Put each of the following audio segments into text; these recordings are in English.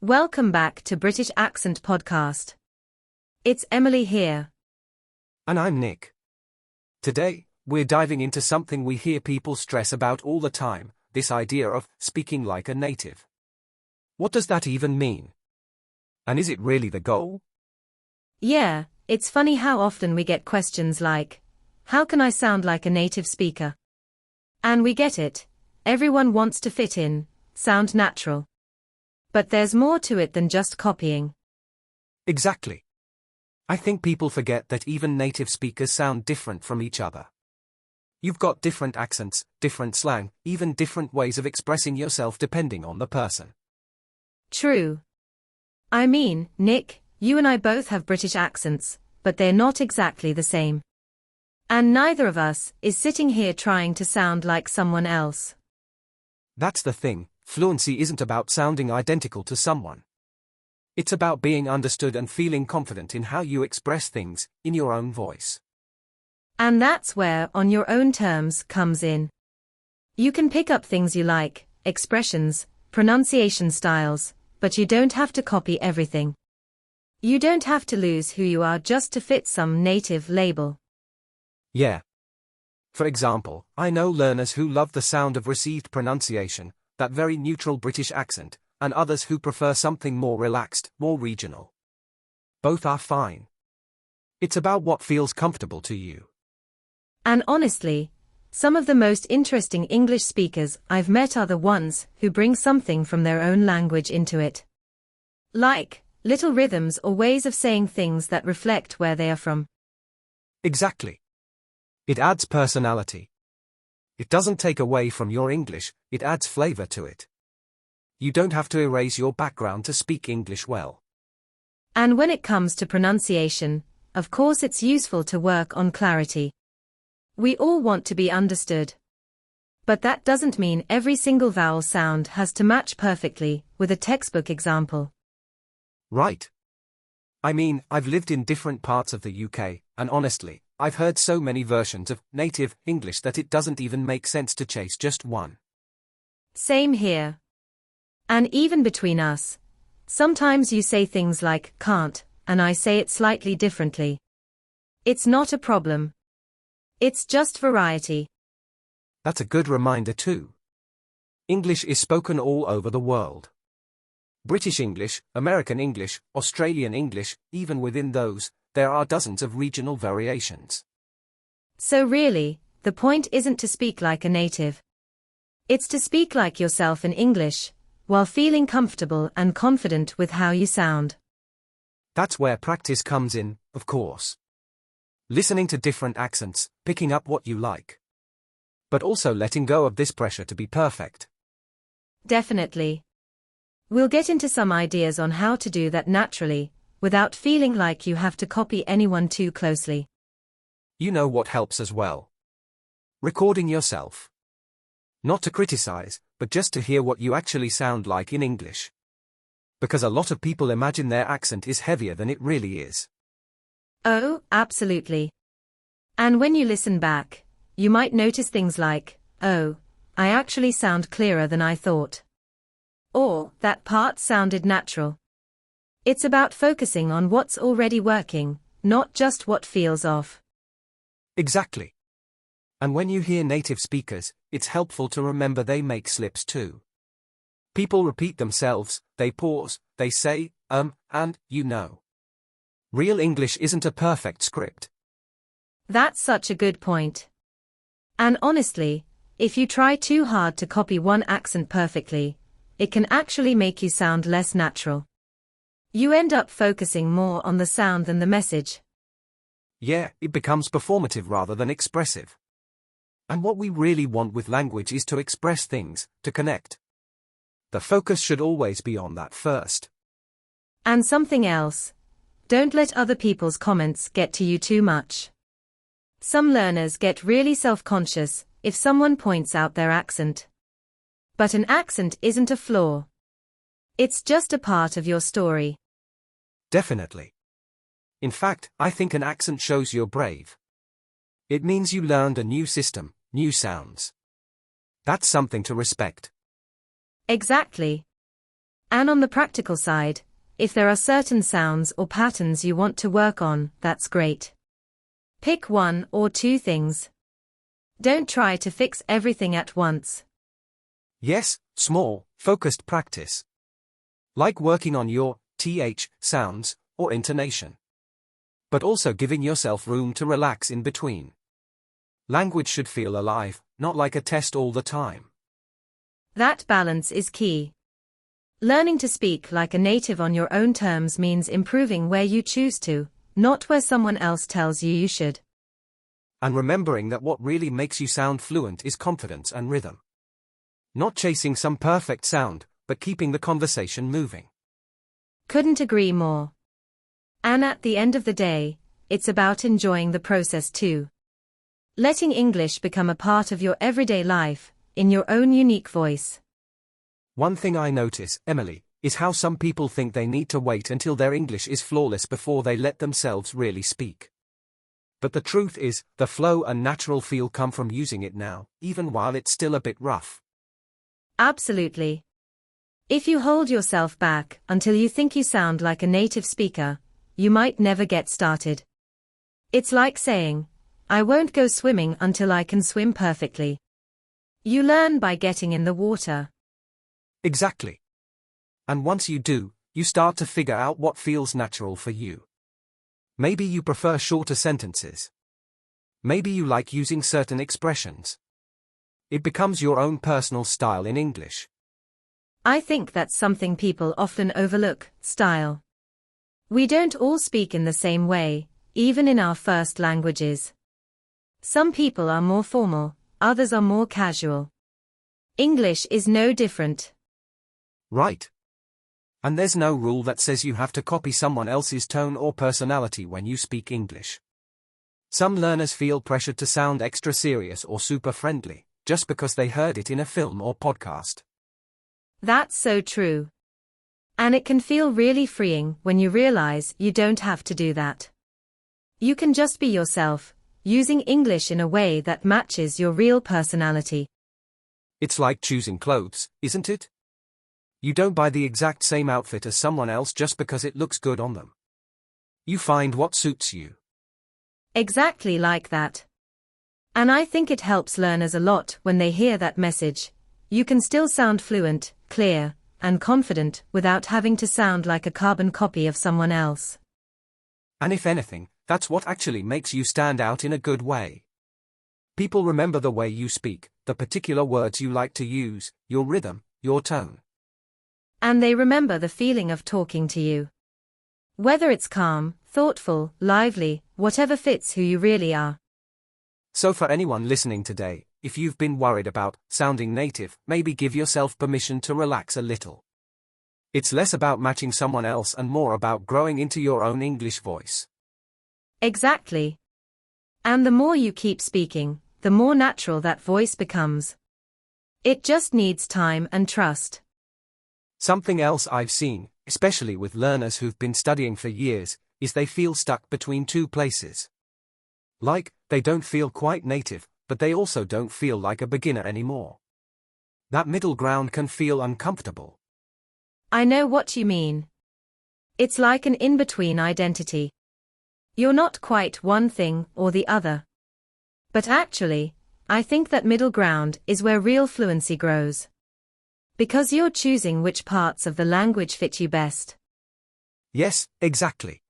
Welcome back to British Accent Podcast. It's Emily here. And I'm Nick. Today, we're diving into something we hear people stress about all the time, this idea of speaking like a native. What does that even mean? And is it really the goal? Yeah, it's funny how often we get questions like, how can I sound like a native speaker? And we get it. Everyone wants to fit in, sound natural. But there's more to it than just copying. Exactly. I think people forget that even native speakers sound different from each other. You've got different accents, different slang, even different ways of expressing yourself depending on the person. True. I mean, Nick, you and I both have British accents, but they're not exactly the same. And neither of us is sitting here trying to sound like someone else. That's the thing, fluency isn't about sounding identical to someone. It's about being understood and feeling confident in how you express things, in your own voice. And that's where on your own terms comes in. You can pick up things you like, expressions, pronunciation styles, but you don't have to copy everything. You don't have to lose who you are just to fit some native label. Yeah. For example, I know learners who love the sound of received pronunciation, that very neutral British accent, and others who prefer something more relaxed, more regional. Both are fine. It's about what feels comfortable to you. And honestly, some of the most interesting English speakers I've met are the ones who bring something from their own language into it. Like, little rhythms or ways of saying things that reflect where they are from. Exactly. It adds personality. It doesn't take away from your English, it adds flavor to it. You don't have to erase your background to speak English well. And when it comes to pronunciation, of course it's useful to work on clarity. We all want to be understood. But that doesn't mean every single vowel sound has to match perfectly with a textbook example. Right. I mean, I've lived in different parts of the UK, and honestly, I've heard so many versions of native English that it doesn't even make sense to chase just one. Same here. And even between us, sometimes you say things like can't, and I say it slightly differently. It's not a problem. It's just variety. That's a good reminder too. English is spoken all over the world. British English, American English, Australian English, even within those, there are dozens of regional variations. So really, the point isn't to speak like a native. It's to speak like yourself in English, while feeling comfortable and confident with how you sound. That's where practice comes in, of course. Listening to different accents, picking up what you like. But also letting go of this pressure to be perfect. Definitely. We'll get into some ideas on how to do that naturally, without feeling like you have to copy anyone too closely. You know what helps as well? Recording yourself. Not to criticize, but just to hear what you actually sound like in English. Because a lot of people imagine their accent is heavier than it really is. Oh, absolutely. And when you listen back, you might notice things like, oh, I actually sound clearer than I thought. Or, that part sounded natural. It's about focusing on what's already working, not just what feels off. Exactly. And when you hear native speakers, it's helpful to remember they make slips too. People repeat themselves, they pause, they say, and, you know. Real English isn't a perfect script. That's such a good point. And honestly, if you try too hard to copy one accent perfectly, it can actually make you sound less natural. You end up focusing more on the sound than the message. Yeah, it becomes performative rather than expressive. And what we really want with language is to express things, to connect. The focus should always be on that first. And something else. Don't let other people's comments get to you too much. Some learners get really self-conscious if someone points out their accent. But an accent isn't a flaw. It's just a part of your story. Definitely. In fact, I think an accent shows you're brave. It means you learned a new system, new sounds. That's something to respect. Exactly. And on the practical side, if there are certain sounds or patterns you want to work on, that's great. Pick one or two things. Don't try to fix everything at once. Yes, small, focused practice. Like working on your th sounds or intonation. But also giving yourself room to relax in between. Language should feel alive, not like a test all the time. That balance is key. Learning to speak like a native on your own terms means improving where you choose to, not where someone else tells you you should. And remembering that what really makes you sound fluent is confidence and rhythm. Not chasing some perfect sound, but keeping the conversation moving. Couldn't agree more. And at the end of the day, it's about enjoying the process too. Letting English become a part of your everyday life, in your own unique voice. One thing I notice, Emily, is how some people think they need to wait until their English is flawless before they let themselves really speak. But the truth is, the flow and natural feel come from using it now, even while it's still a bit rough. Absolutely. If you hold yourself back until you think you sound like a native speaker, you might never get started. It's like saying, I won't go swimming until I can swim perfectly. You learn by getting in the water. Exactly. And once you do, you start to figure out what feels natural for you. Maybe you prefer shorter sentences. Maybe you like using certain expressions. It becomes your own personal style in English. I think that's something people often overlook, style. We don't all speak in the same way, even in our first languages. Some people are more formal, others are more casual. English is no different. Right. And there's no rule that says you have to copy someone else's tone or personality when you speak English. Some learners feel pressured to sound extra serious or super friendly, just because they heard it in a film or podcast. That's so true. And it can feel really freeing when you realize you don't have to do that. You can just be yourself, using English in a way that matches your real personality. It's like choosing clothes, isn't it? You don't buy the exact same outfit as someone else just because it looks good on them. You find what suits you. Exactly like that. And I think it helps learners a lot when they hear that message. You can still sound fluent, clear, and confident without having to sound like a carbon copy of someone else. And if anything, that's what actually makes you stand out in a good way. People remember the way you speak, the particular words you like to use, your rhythm, your tone. And they remember the feeling of talking to you. Whether it's calm, thoughtful, lively, whatever fits who you really are. So for anyone listening today, if you've been worried about sounding native, maybe give yourself permission to relax a little. It's less about matching someone else and more about growing into your own English voice. Exactly. And the more you keep speaking, the more natural that voice becomes. It just needs time and trust. Something else I've seen, especially with learners who've been studying for years, is they feel stuck between two places. Like, they don't feel quite native, but they also don't feel like a beginner anymore. That middle ground can feel uncomfortable. I know what you mean. It's like an in-between identity. You're not quite one thing or the other. But actually, I think that middle ground is where real fluency grows. Because you're choosing which parts of the language fit you best. Yes, exactly.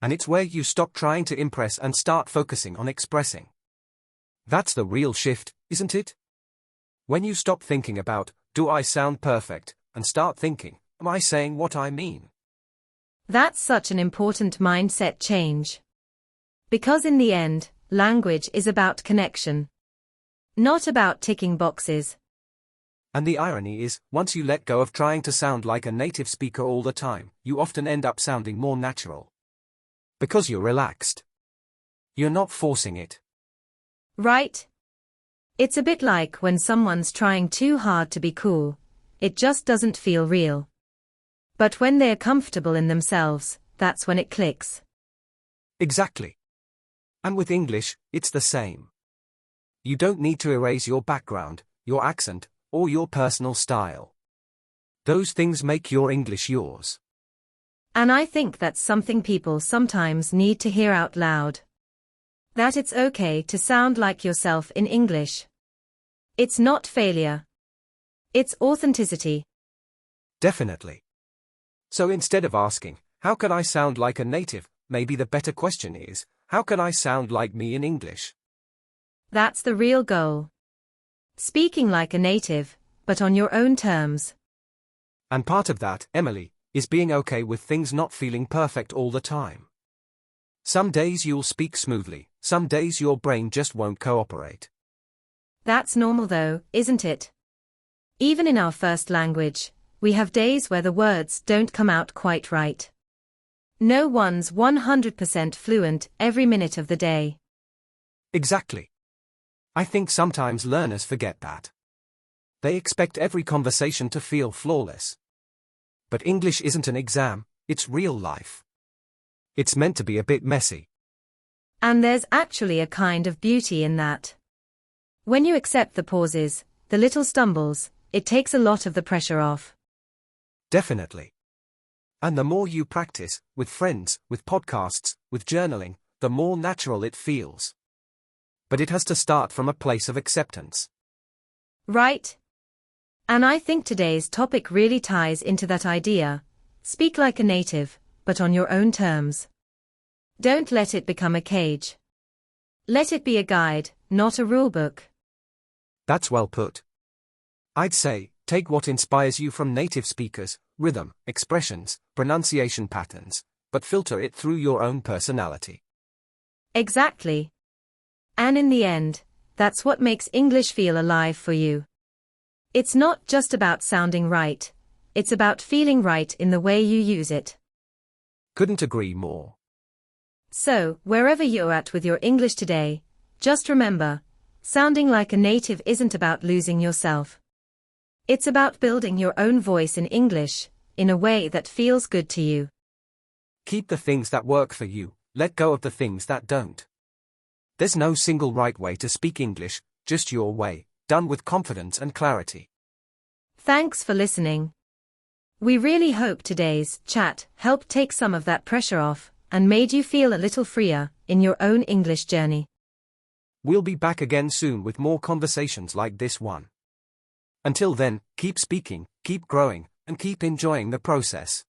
And it's where you stop trying to impress and start focusing on expressing. That's the real shift, isn't it? When you stop thinking about, do I sound perfect, and start thinking, am I saying what I mean? That's such an important mindset change. Because in the end, language is about connection. Not about ticking boxes. And the irony is, once you let go of trying to sound like a native speaker all the time, you often end up sounding more natural. Because you're relaxed. You're not forcing it. Right? It's a bit like when someone's trying too hard to be cool. It just doesn't feel real. But when they're comfortable in themselves, that's when it clicks. Exactly. And with English, it's the same. You don't need to erase your background, your accent, or your personal style. Those things make your English yours. And I think that's something people sometimes need to hear out loud. That it's okay to sound like yourself in English. It's not failure. It's authenticity. Definitely. So instead of asking, how can I sound like a native, maybe the better question is, how can I sound like me in English? That's the real goal. Speaking like a native, but on your own terms. And part of that, Emily, is being okay with things not feeling perfect all the time. Some days you'll speak smoothly, some days your brain just won't cooperate. That's normal though, isn't it? Even in our first language, we have days where the words don't come out quite right. No one's 100% fluent every minute of the day. Exactly. I think sometimes learners forget that. They expect every conversation to feel flawless. But English isn't an exam, it's real life. It's meant to be a bit messy. And there's actually a kind of beauty in that. When you accept the pauses, the little stumbles, it takes a lot of the pressure off. Definitely. And the more you practice, with friends, with podcasts, with journaling, the more natural it feels. But it has to start from a place of acceptance. Right? And I think today's topic really ties into that idea. Speak like a native, but on your own terms. Don't let it become a cage. Let it be a guide, not a rulebook. That's well put. I'd say, take what inspires you from native speakers, rhythm, expressions, pronunciation patterns, but filter it through your own personality. Exactly. And in the end, that's what makes English feel alive for you. It's not just about sounding right, it's about feeling right in the way you use it. Couldn't agree more. So, wherever you're at with your English today, just remember, sounding like a native isn't about losing yourself. It's about building your own voice in English, in a way that feels good to you. Keep the things that work for you, let go of the things that don't. There's no single right way to speak English, just your way, done with confidence and clarity. Thanks for listening. We really hope today's chat helped take some of that pressure off and made you feel a little freer in your own English journey. We'll be back again soon with more conversations like this one. Until then, keep speaking, keep growing, and keep enjoying the process.